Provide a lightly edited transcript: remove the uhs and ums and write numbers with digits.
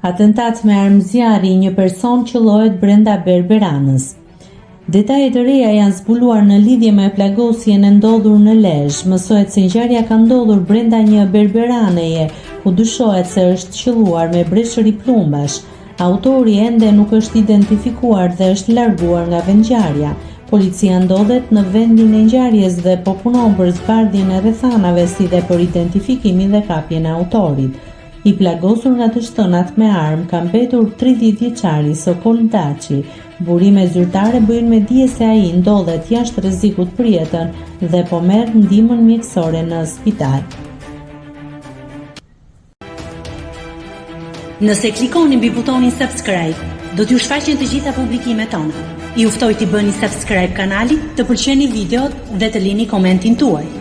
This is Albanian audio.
Atentat me armëzjarri, një person qellohet brenda Berberanës. Detajet e reja janë zbuluar në lidhje me plagosjen e ndodhur në Lezhë. Mësohet se ngjarja ka ndodhur brenda një berberaneje, ku dyshohet se është qelluar me breshëri plumbash. Autori ende nuk është identifikuar dhe është larguar nga vendngjarja. Policia ndodhet në vendin e ngjarjes dhe po punon për zbardhjen e rrethanave si dhe për identifikimin dhe kapjen e autorit. I plagosur nga të shtënat me armë ka mbetur 30 vjeçari Sokol Daçi. Burime zyrtare bëjnë me dije se ai ndodhet jashtë rrezikut për jetën dhe po merr ndihmën mjekësore në spital. Nëse klikoni mbi butonin subscribe, do t'ju shfaqen të gjitha publikimet tona. Ju ftoj t'i bëni subscribe kanalit, të pëlqeni videot dhe të lini komentin tuaj.